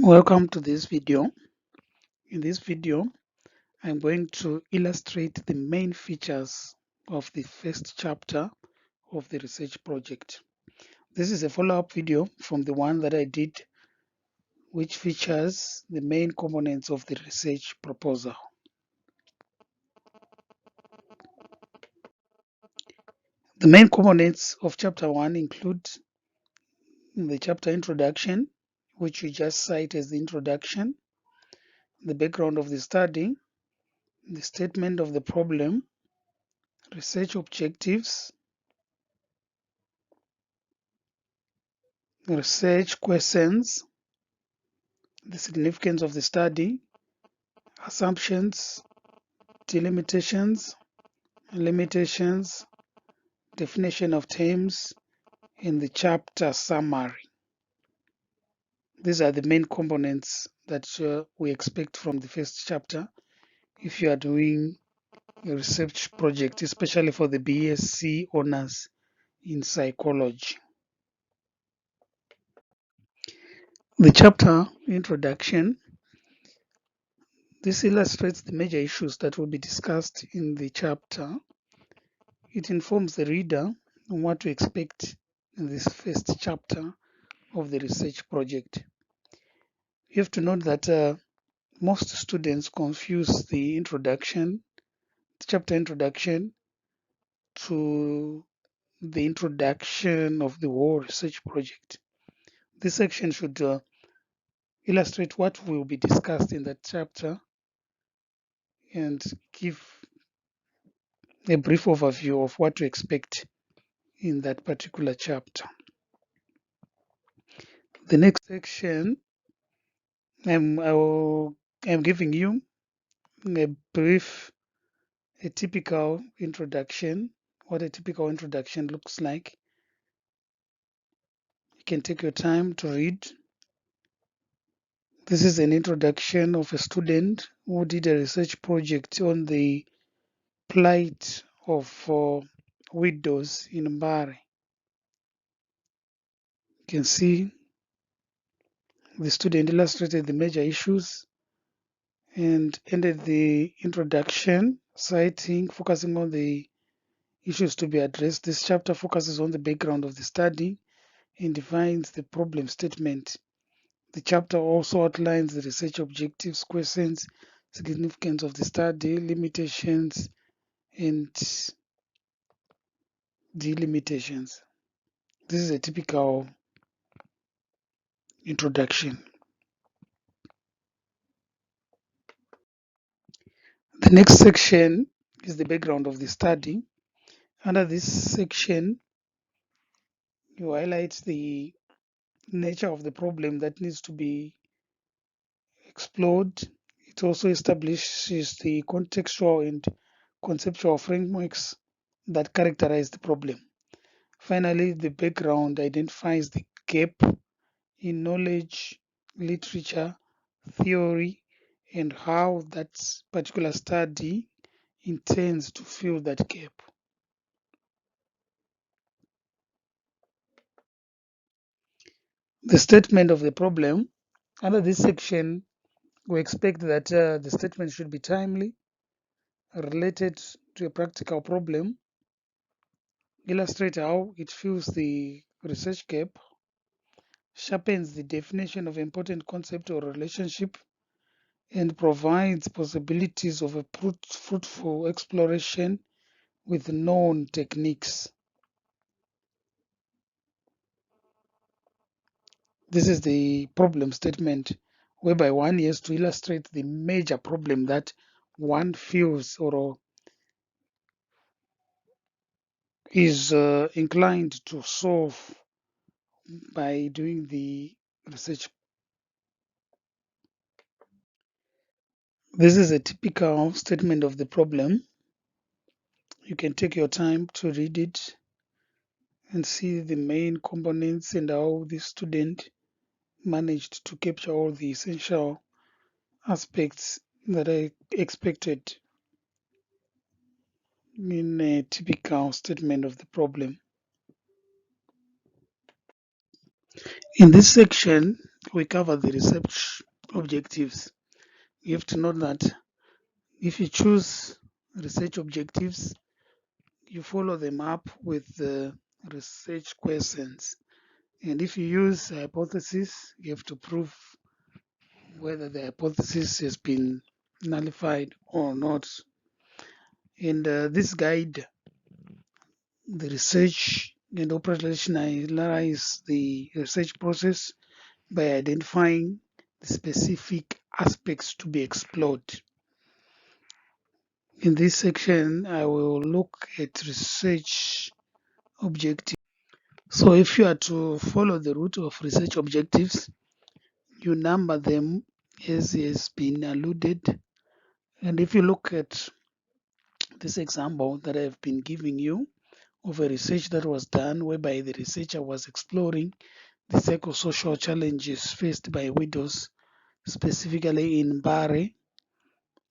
Welcome to this video. In this video, I'm going to illustrate the main features of the first chapter of the research project. This is a follow-up video from the one that I did, which features the main components of the research proposal. The main components of chapter 1 include the chapter introduction, which we just cite as the introduction, the background of the study, the statement of the problem, research objectives, research questions, the significance of the study, assumptions, delimitations, limitations, definition of terms, and the chapter summary. These are the main components that we expect from the first chapter if you are doing a research project, especially for the BSc honors in psychology. The chapter introduction. This illustrates the major issues that will be discussed in the chapter. It informs the reader on what to expect in this first chapter of the research project. You have to note that most students confuse the chapter introduction, to the introduction of the whole research project. This section should illustrate what will be discussed in that chapter and give a brief overview of what to expect in that particular chapter. The next section, I'm giving you a brief, a typical introduction, what a typical introduction looks like. You can take your time to read. This is an introduction of a student who did a research project on the plight of widows in Mbare. You can see the student illustrated the major issues and ended the introduction focusing on the issues to be addressed. This chapter focuses on the background of the study and defines the problem statement. The chapter also outlines the research objectives, questions, significance of the study, limitations, and delimitations. This is a typical introduction. The next section is the background of the study. Under this section, you highlight the nature of the problem that needs to be explored. It also establishes the contextual and conceptual frameworks that characterize the problem. Finally, the background identifies the gap in knowledge, literature, theory, and how that particular study intends to fill that gap. The statement of the problem. Under this section, we expect that the statement should be timely, related to a practical problem, illustrate how it fills the research gap, sharpens the definition of important concept or relationship, and provides possibilities of a fruitful exploration with known techniques. This is the problem statement, whereby one has to illustrate the major problem that one feels or is inclined to solve by doing the research. This is a typical statement of the problem. You can take your time to read it and see the main components and how the student managed to capture all the essential aspects that are expected in a typical statement of the problem. In this section, we cover the research objectives. You have to note that if you choose research objectives, you follow them up with the research questions. And if you use hypothesis, you have to prove whether the hypothesis has been nullified or not. And this guide the research and operationalize the research process by identifying the specific aspects to be explored. In this section, I will look at research objectives. So if you are to follow the route of research objectives, you number them as has been alluded. And if you look at this example that I've been giving you of a research that was done whereby the researcher was exploring the psychosocial challenges faced by widows, specifically in Mbare,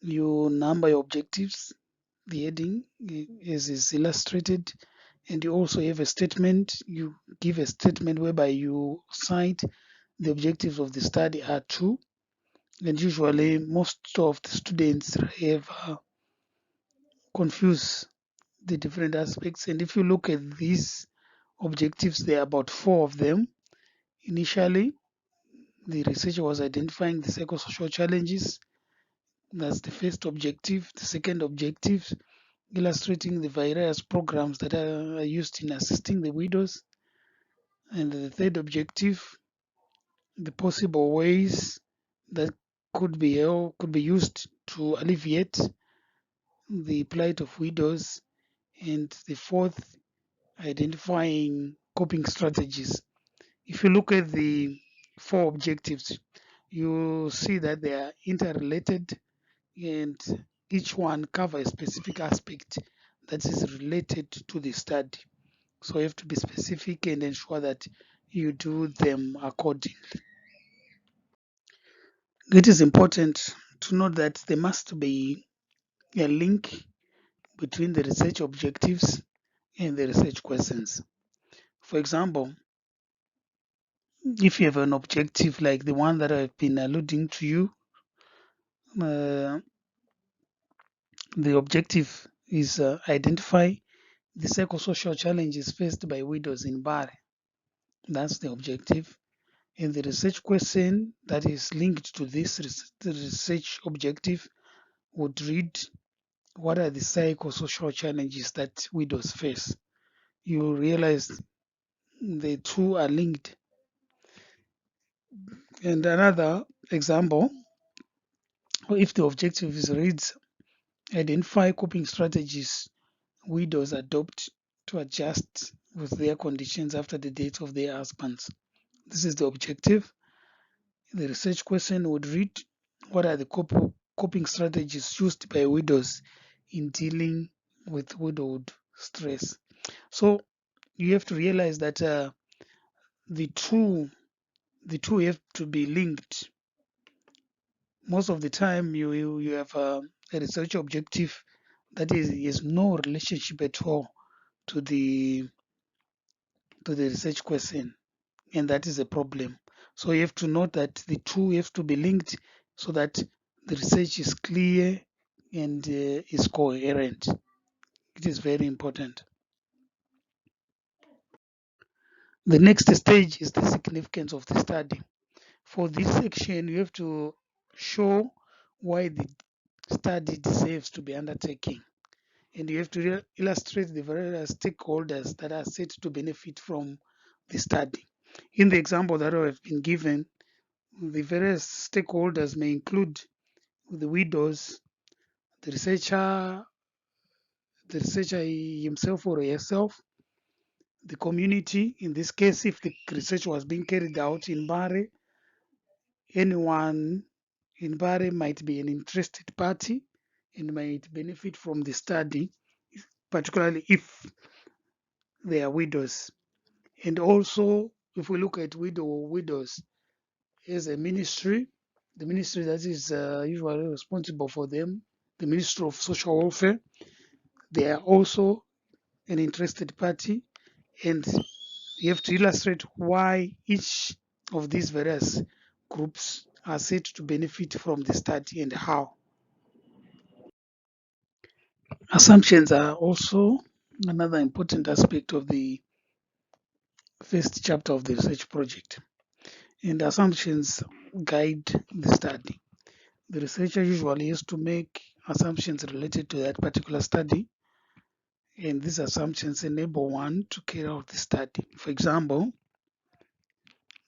you number your objectives, the heading is illustrated, and you also have a statement. You give a statement whereby you cite the objectives of the study are two, and usually most of the students have confused the different aspects. And if you look at these objectives, there are about four of them. Initially, the researcher was identifying the psychosocial challenges. That's the first objective. The second objective, illustrating the various programs that are used in assisting the widows. And the third objective, the possible ways that could be used to alleviate the plight of widows. And the fourth, identifying coping strategies. If you look at the four objectives, you see that they are interrelated and each one covers a specific aspect that is related to the study. So you have to be specific and ensure that you do them accordingly. It is important to note that there must be a link between the research objectives and the research questions. For example, if you have an objective like the one that I've been alluding to you, uh, the objective is identify the psychosocial challenges faced by widows in Bari. That's the objective. And the research question that is linked to this research objective would read, what are the psychosocial challenges that widows face? You realize the two are linked. And another example, if the objective is reads, identify coping strategies widows adopt to adjust with their conditions after the death of their husbands. This is the objective. The research question would read, what are the coping strategies used by widows in dealing with widowhood stress? So you have to realize that the two have to be linked. Most of the time, you have a research objective that is no relationship at all to the research question, and that is a problem. So you have to note that the two have to be linked so that the research is clear and is coherent. It is very important. The next stage is the significance of the study. For this section, you have to show why the study deserves to be undertaken. And you have to illustrate the various stakeholders that are set to benefit from the study. In the example that I have been given, the various stakeholders may include the widows, the researcher himself or herself, the community. In this case, if the research was being carried out in Bari, anyone in Bari might be an interested party and might benefit from the study, particularly if they are widows. And also, if we look at widows as a ministry, the ministry that is usually responsible for them, the Ministry of Social Welfare, they are also an interested party, and you have to illustrate why each of these various groups are said to benefit from the study and how. Assumptions are also another important aspect of the first chapter of the research project, and assumptions guide the study. The researcher usually has to make assumptions related to that particular study, and these assumptions enable one to carry out the study. For example,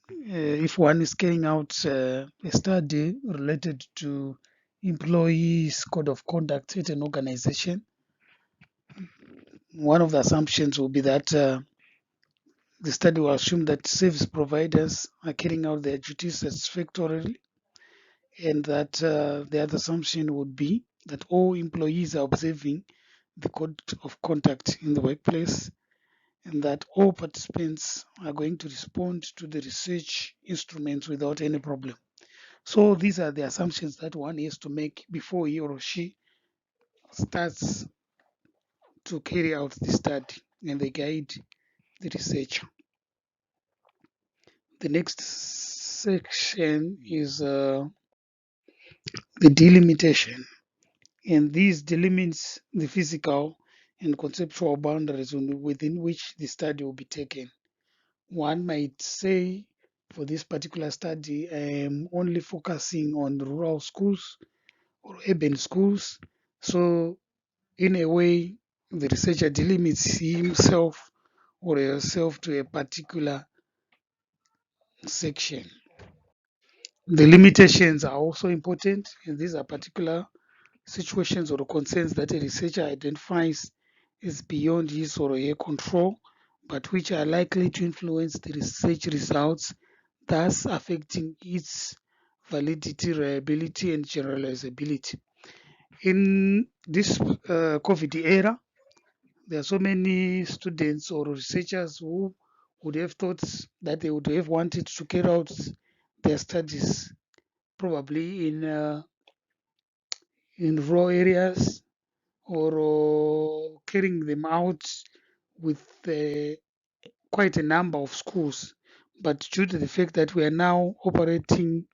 if one is carrying out a study related to employees' code of conduct at an organization, one of the assumptions will be that the study will assume that service providers are carrying out their duties satisfactorily, and that the other assumption would be that all employees are observing the code of conduct in the workplace, and that all participants are going to respond to the research instruments without any problem. So these are the assumptions that one has to make before he or she starts to carry out the study, and they guide the researcher. The next section is the delimitation, and these delimits the physical and conceptual boundaries within which the study will be taken. One might say, for this particular study, I am only focusing on rural schools or urban schools. So, in a way, the researcher delimits himself or herself to a particular section. The limitations are also important, and these are particular situations or concerns that a researcher identifies is beyond his or her control, but which are likely to influence the research results, thus affecting its validity, reliability, and generalizability. In this COVID era, there are so many students or researchers who would have thought that they would have wanted to carry out their studies probably in rural areas, or carrying them out with quite a number of schools. But due to the fact that we are now operating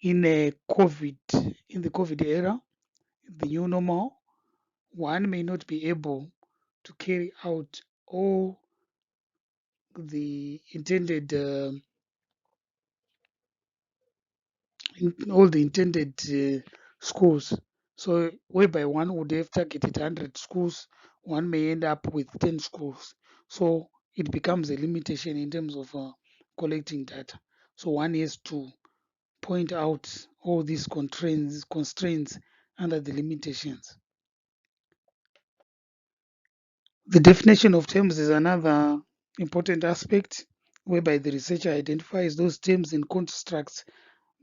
in in the COVID era, the new normal, one may not be able to carry out the intended uh, all the intended schools. So whereby one would have targeted 100 schools, one may end up with 10 schools. So it becomes a limitation in terms of collecting data. So one has to point out all these constraints under the limitations. The definition of terms is another important aspect, whereby the researcher identifies those terms and constructs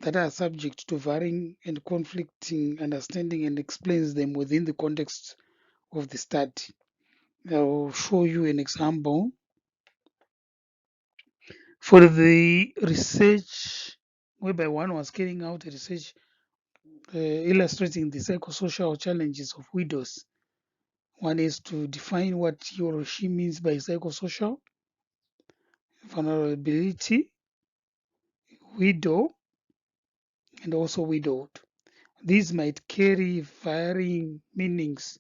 that are subject to varying and conflicting understanding and explains them within the context of the study. I'll show you an example. For the research, whereby one was carrying out a research illustrating the psychosocial challenges of widows, one is to define what he or she means by psychosocial, vulnerability, widow, and also widowed. These might carry varying meanings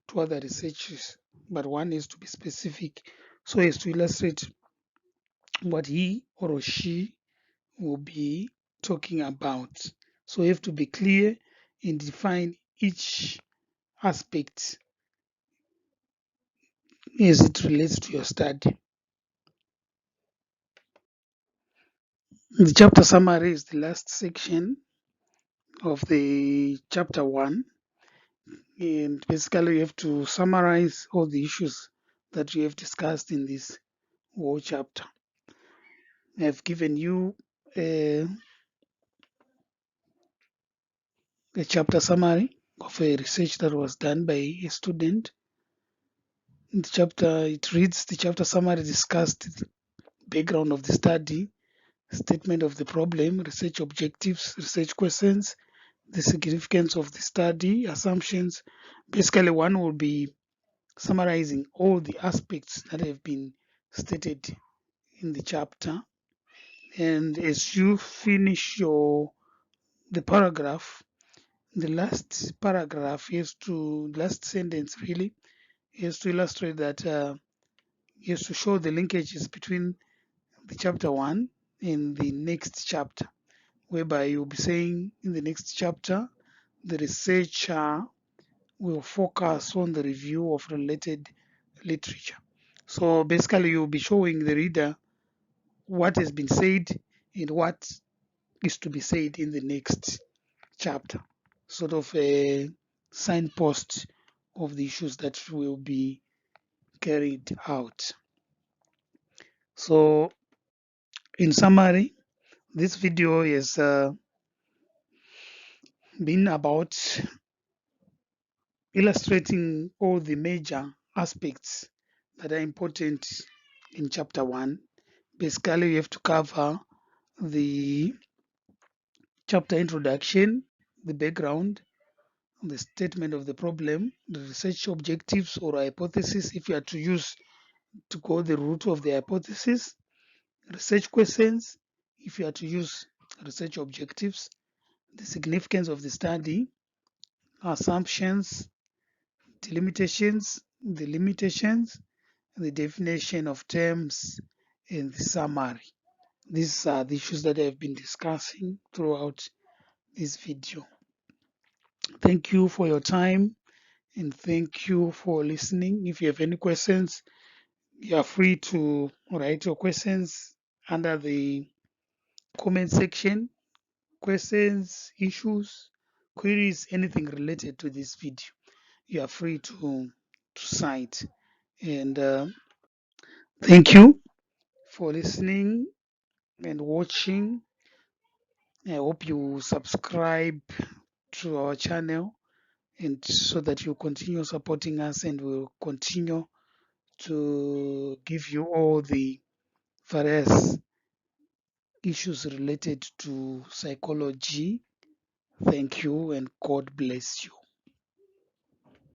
to other researchers, but one is to be specific so as to illustrate what he or she will be talking about. So you have to be clear and define each aspect as it relates to your study. The chapter summary is the last section of the chapter one, and basically you have to summarize all the issues that you have discussed in this whole chapter. I've given you a, a chapter summary of a research that was done by a student. The chapter summary discussed the background of the study, statement of the problem, research objectives, research questions, the significance of the study, assumptions. Basically, one will be summarizing all the aspects that have been stated in the chapter, And as you finish the paragraph, the last paragraph is to last sentence really is to illustrate that is to show the linkages between the chapter 1 and the next chapter, whereby you'll be saying in the next chapter the researcher will focus on the review of related literature. So basically you'll be showing the reader what has been said and what is to be said in the next chapter, sort of a signpost of the issues that will be carried out. So in summary, this video has been about illustrating all the major aspects that are important in chapter 1. Basically, we have to cover the chapter introduction, the background, the statement of the problem, the research objectives or hypothesis if you are to go the route of the hypothesis, research questions if you are to use research objectives, the significance of the study, assumptions, delimitations, the limitations, the definition of terms, and the summary. These are the issues that I've been discussing throughout this video. Thank you for your time and thank you for listening. If you have any questions, you are free to write your questions under the comment section. Questions, issues, queries, anything related to this video, you are free to cite. And thank you for listening and watching. I hope you subscribe to our channel and so that you continue supporting us, and we'll continue to give you all the various issues related to psychology. Thank you and God bless you.